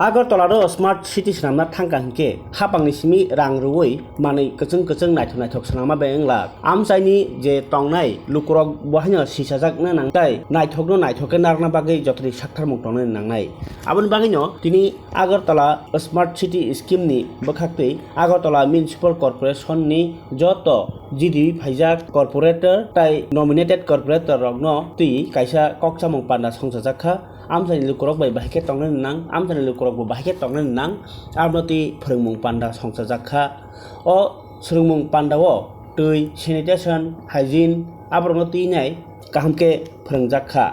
Agartala smart city snamna thangkanke hapangni simi rang ruwei manei kecheng naithok snama bengla amsaini je tongnai lukurok bahanya sisajakna nangtai naithokke narna bagai jotri sakthar mung tongnai nangnai aboni bagino tini Agartala smart city scheme ni bokhaktei Agartala municipal corporation ni joto GD phaijak corporator tai nominated corporator rokno tui kaisa kokchamung panda songsajakha amsani lukurok bai bahike tongnai nang amsani lukurok bo bahike tongnai nang arnoti phorongmung panda songsajakha o srungmung pandao tui sanitation hygiene abrokno tinai kahamke phorongjakha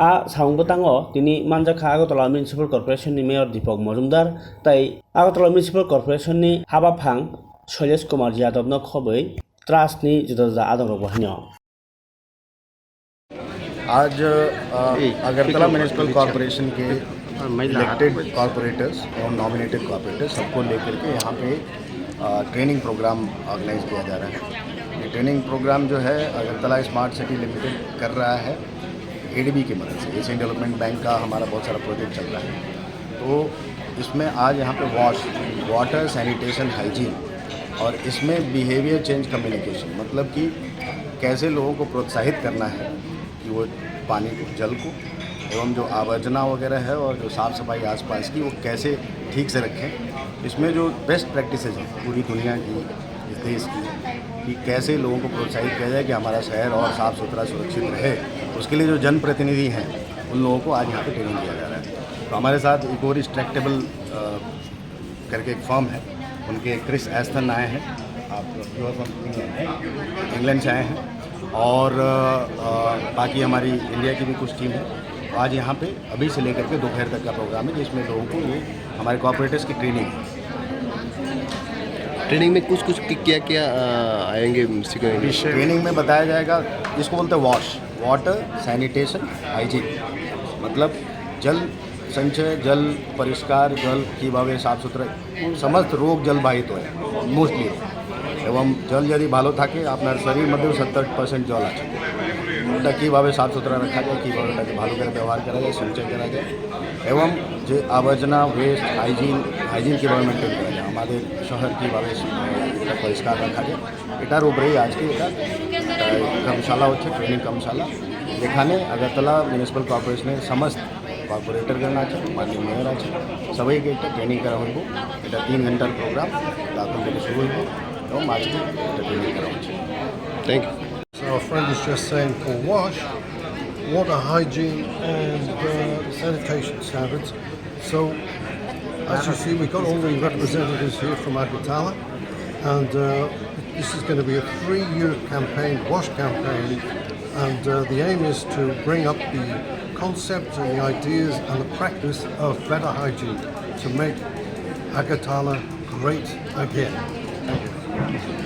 a saungbotango tini manjakha Agartala municipal corporation ni mayor Deepak Majumdar tai Agartala municipal corporation ni habafang Shailesh Kumar Yadav no khobei trust ni juda adamrok bahino आज Agartala municipal corporation के elected corporators और nominated corporators सबको लेकर के यहाँ पे training programme organise किया जा रहा है। ये ट्रेनिंग प्रोग्राम जो है अगरतला स्मार्ट सिटी लिमिटेड कर रहा है एडीबी की मदद से। एशियन डेवलपमेंट बैंक का हमारा बहुत सारा प्रोजेक्ट चल रहा है। तो इसमें आज यहाँ पे वाटर सैनिटेशन हाइजीन और इसमें बिहेवियर चेंज कम्युनिकेशन, मतलब कि कैसे लोगों को प्रोत्साहित करना है कि वो पानी को, जल को एवं जो आवर्जना वगैरह है और जो साफ़ सफाई आसपास की वो कैसे ठीक से रखें। इसमें जो बेस्ट प्रैक्टिसेस हैं पूरी दुनिया की, इस देश की, कि कैसे लोगों को प्रोत्साहित किया जाए कि हमारा शहर और साफ़ सुथरा सुरक्षित रहे। उसके लिए जो जनप्रतिनिधि हैं उन लोगों को आज यहाँ पे ट्रेनिंग दिया जा रहा है। तो हमारे साथ इकोर स्ट्रैक्टेबल करके एक फर्म है, उनके क्रिस एस्थन आए हैं, आप इंग्लैंड से आए हैं, और बाकी हमारी इंडिया की भी कुछ टीम है। तो आज यहाँ पे अभी से लेकर के दोपहर तक का प्रोग्राम है जिसमें लोगों को ये हमारे कॉर्पोरेटर्स की ट्रेनिंग है। ट्रेनिंग में कुछ क्या आएंगे सिखाएंगे? ट्रेनिंग में बताया जाएगा, जिसको बोलते हैं वाटर सैनिटेशन हाइजीन, मतलब जल संचय, जल परिष्कार, जल কিভাবে साफ सुथरा समस्त रोग जलबाहित হয় मोस्टली। এবং জল যদি ভালো থাকে আপনার শরীর মধ্যেও 70% জল আছে। ওটা কীভাবে সাফ সুতরা রাখা যায়, কীভাবে ওটাকে ভালো করে ব্যবহার করা যায়, সঞ্চয় করা যায়, এবং যে আবর্জনা ওয়েস্ট হাইজিন কীভাবে মেনটেন করা যায়, আমাদের শহর কীভাবে এটা পরিষ্কার রাখা যায়, এটার উপরেই আজকে এটা কর্মশালা হচ্ছে, ট্রেনিং কর্মশালা, যেখানে আগরতলা মিউনিসিপাল কর্পোরেশনের সমস্ত কর্পোরেটরগণ আছে, মাননীয় মেয়র আছে, সবাইকে একটা ট্রেনিং করা হইব। এটা 3 ঘন্টার প্রোগ্রাম, তখন থেকে শুরু হইব এবং আজকে এটা ট্রেনিং করা হচ্ছে। Thank you. So our friend is just saying for WASH, water hygiene and sanitation standards. So as you see, we've got all the representatives here from Agartala, and this is going to be a 3-year campaign, WASH campaign, and the aim is to bring up the concepts and the ideas and the practice of better hygiene to make Agartala great again. Thank you.